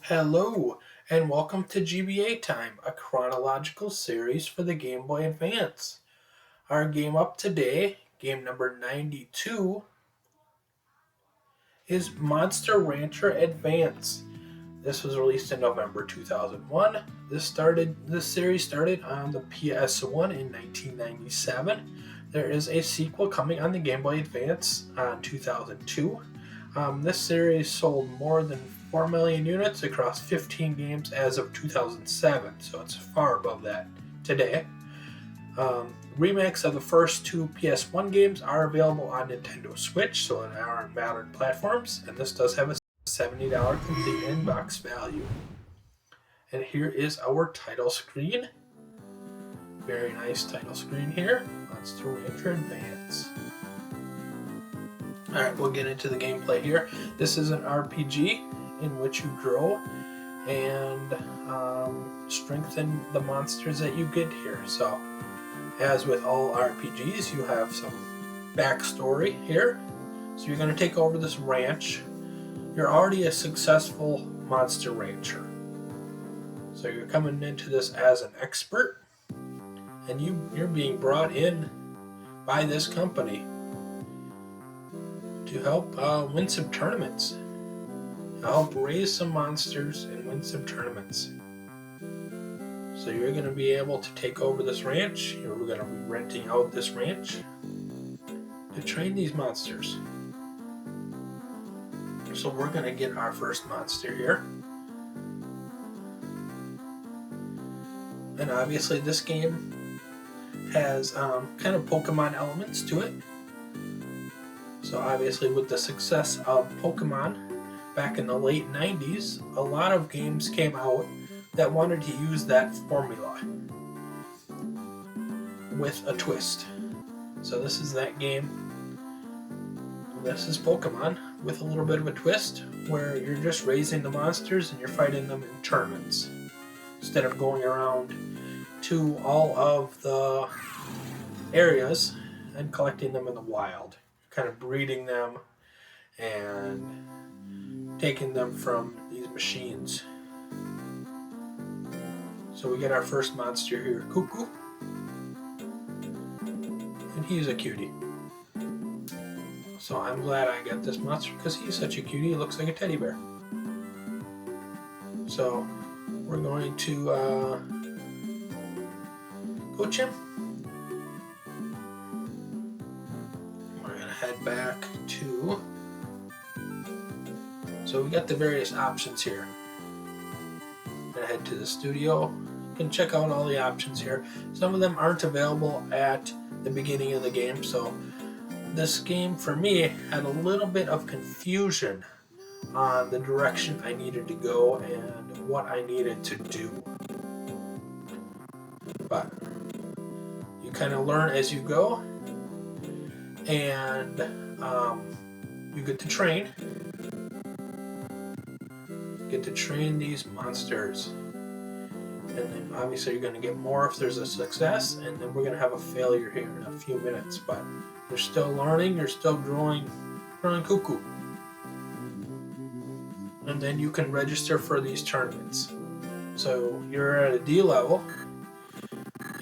Hello, and welcome to GBA Time, a chronological series for the Game Boy Advance. Our game up today, game number 92, is Monster Rancher Advance. This was released in November 2001. This series started on the PS1 in 1997. There is a sequel coming on the Game Boy Advance in 2002. This series sold more than 4 million units across 15 games as of 2007, so it's far above that today. Remakes of the first two PS1 games are available on Nintendo Switch, so they are on modern platforms, and this does have a $70 complete in-box value. And here is our title screen. Very nice title screen here. Monster Rancher Advance. Alright, we'll get into the gameplay here. This is an RPG in which you grow and strengthen the monsters that you get here. So, as with all RPGs, you have some backstory here. So you're going to take over this ranch. You're already a successful monster rancher. So you're coming into this as an expert, and you're being brought in by this company to help win some tournaments. Help raise some monsters and win some tournaments. So you're going to be able to take over this ranch. You're going to be renting out this ranch to train these monsters. So we're going to get our first monster here. And obviously this game has kind of Pokemon elements to it. So obviously with the success of Pokemon back in the late 90s, a lot of games came out that wanted to use that formula with a twist. So this is that game. This is Pokemon with a little bit of a twist where you're just raising the monsters and you're fighting them in tournaments instead of going around to all of the areas and collecting them in the wild. Kind of breeding them and taking them from these machines. So we get our first monster here, Cuckoo. And he's a cutie. So I'm glad I got this monster because he's such a cutie, he looks like a teddy bear. So we're going to coach him. We're going to head back to... So we got the various options here. I'm going to head to the studio. You can check out all the options here. Some of them aren't available at the beginning of the game, so this game for me had a little bit of confusion on the direction I needed to go and what I needed to do. But you kind of learn as you go, and you get to train. Get to train these monsters. And then obviously you're going to get more if there's a success, and then we're going to have a failure here in a few minutes. But you're still learning, you're still growing Cuckoo. And then you can register for these tournaments. So you're at a D level,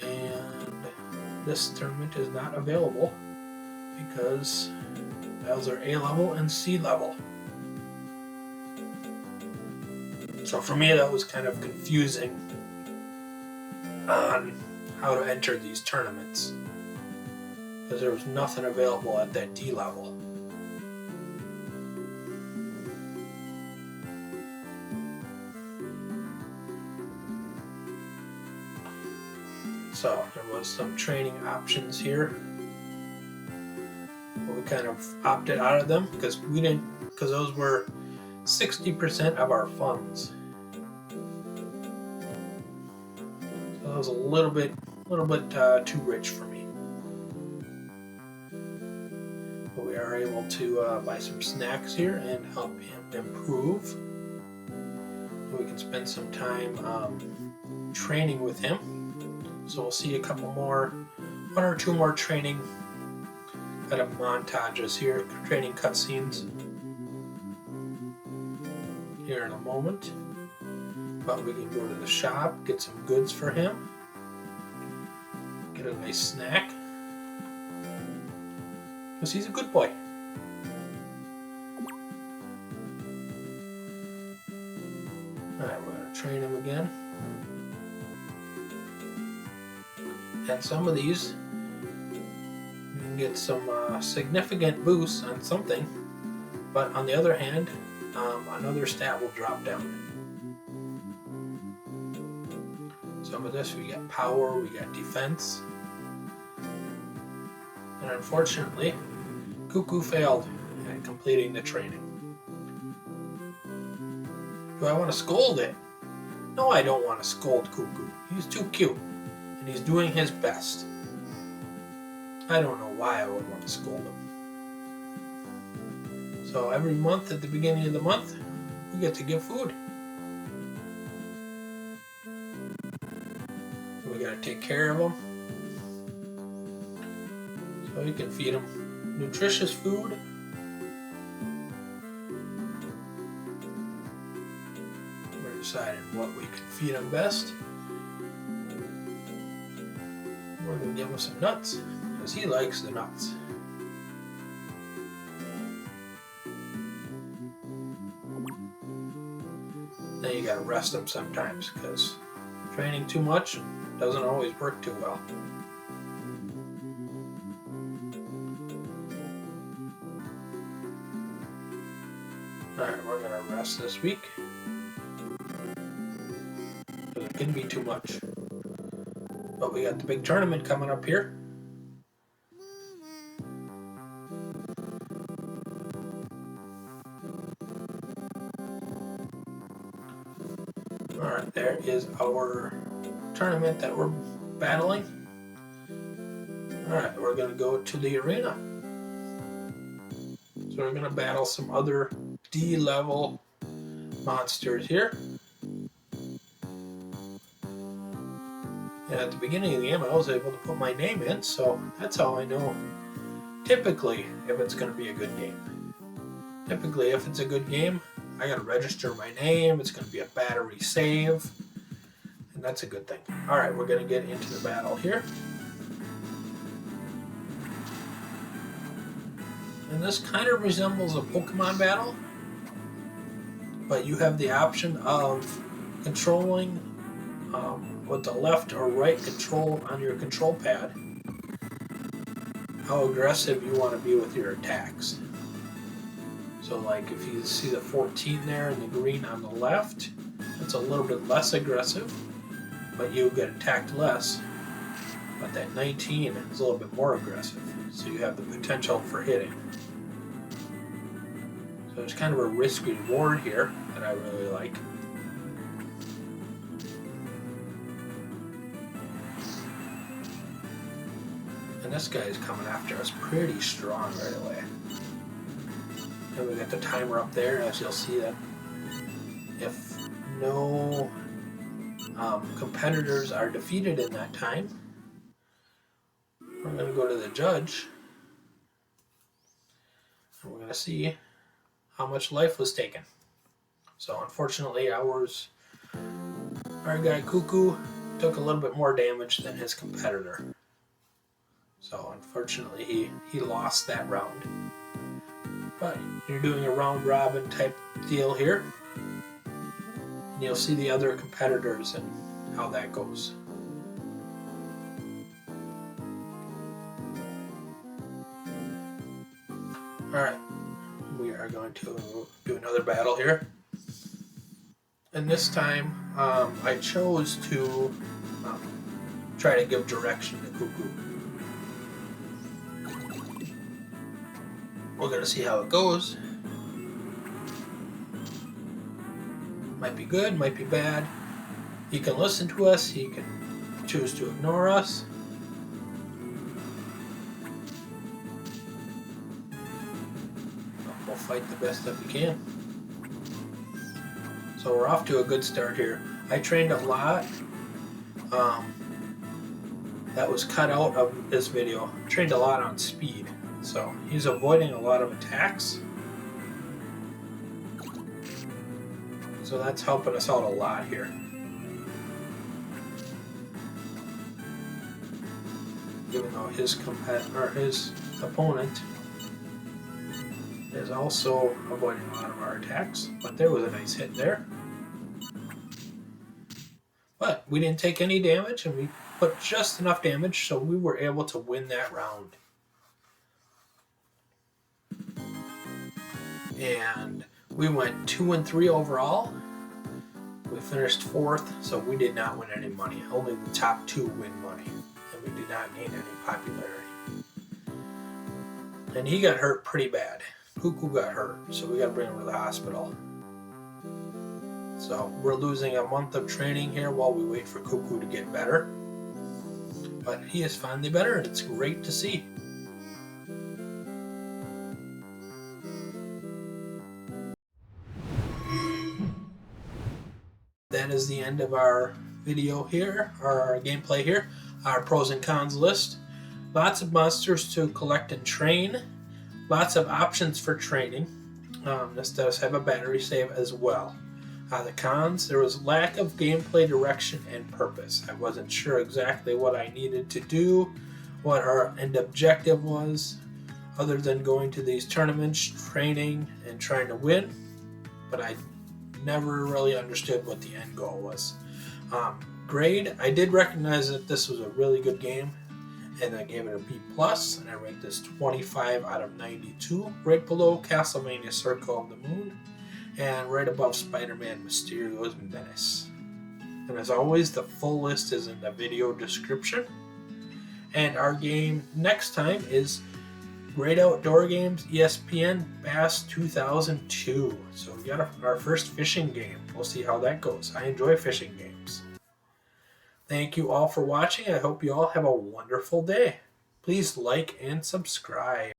and this tournament is not available because those are A level and C level. So for me that was kind of confusing on how to enter these tournaments because there was nothing available at that D level. So there was some training options here, but we kind of opted out of them because those were 60% of our funds. So that was a little bit too rich for me. But we are able to buy some snacks here and help him improve. And we can spend some time training with him. So we'll see one or two more training kind of montages here, training cutscenes here in a moment. But we can go to the shop, get some goods for him, get a nice snack, because he's a good boy. Alright, we're going to train him again. And some of these, you can get some significant boosts on something, but on the other hand, another stat will drop down. Some of this, we got power, we got defense. And unfortunately, Cuckoo failed at completing the training. Do I want to scold it? No, I don't want to scold Cuckoo. He's too cute, and he's doing his best. I don't know why I would want to scold him. So every month, at the beginning of the month, we get to give food. We gotta take care of him. So we can feed him nutritious food. We're deciding what we can feed him best. We're gonna give him some nuts, because he likes the nuts. Then you gotta rest him sometimes, because training too much doesn't always work too well. Alright, we're gonna rest this week, because it can be too much. But we got the big tournament coming up here. Alright, there is our tournament that we're battling. Alright, we're going to go to the arena. So we're going to battle some other D-level monsters here. And at the beginning of the game, I was able to put my name in, so that's how I know typically if it's going to be a good game. Typically, if it's a good game, I got to register my name. It's going to be a battery save. And that's a good thing. Alright, we're going to get into the battle here. And this kind of resembles a Pokemon battle. But you have the option of controlling with the left or right control on your control pad how aggressive you want to be with your attacks. So like if you see the 14 there and the green on the left, it's a little bit less aggressive, but you get attacked less. But that 19 is a little bit more aggressive, so you have the potential for hitting. So there's kind of a risk reward here that I really like. And this guy is coming after us pretty strong right away. And we got the timer up there, as you'll see that if no competitors are defeated in that time, we're going to go to the judge, and we're going to see how much life was taken. So unfortunately, our guy Cuckoo took a little bit more damage than his competitor. So unfortunately, he lost that round. But you're doing a round robin type deal here. And you'll see the other competitors and how that goes. Alright, we are going to do another battle here. And this time, I chose to try to give direction to Cuckoo. We're going to see how it goes. Might be good, might be bad. He can listen to us, he can choose to ignore us. We'll fight the best that we can. So we're off to a good start here. I trained a lot. That was cut out of this video. I trained a lot on speed. So he's avoiding a lot of attacks. So that's helping us out a lot here. Even though his opponent is also avoiding a lot of our attacks, but there was a nice hit there. But we didn't take any damage, and we put just enough damage, so we were able to win that round. And we went 2-3 overall. We finished 4th, so we did not win any money. Only the top 2 win money, and we did not gain any popularity. And he got hurt pretty bad. Cuckoo got hurt, so we got to bring him to the hospital. So we're losing a month of training here while we wait for Cuckoo to get better. But he is finally better, and it's great to see. That is the end of our video here, or our gameplay here. Our pros and cons list. Lots of monsters to collect and train. Lots of options for training. This does have a battery save as well. The cons, there was lack of gameplay direction and purpose. I wasn't sure exactly what I needed to do, what our end objective was, other than going to these tournaments, training, and trying to win. But I never really understood what the end goal was. Grade, I did recognize that this was a really good game, and I gave it a B+, and I ranked this 25 out of 92, right below Castlevania Circle of the Moon, and right above Spider-Man Mysterio's Menace. And as always, the full list is in the video description. And our game next time is Great Outdoor Games ESPN Bass 2002. So we got our first fishing game. We'll see how that goes. I enjoy fishing games. Thank you all for watching. I hope you all have a wonderful day. Please like and subscribe.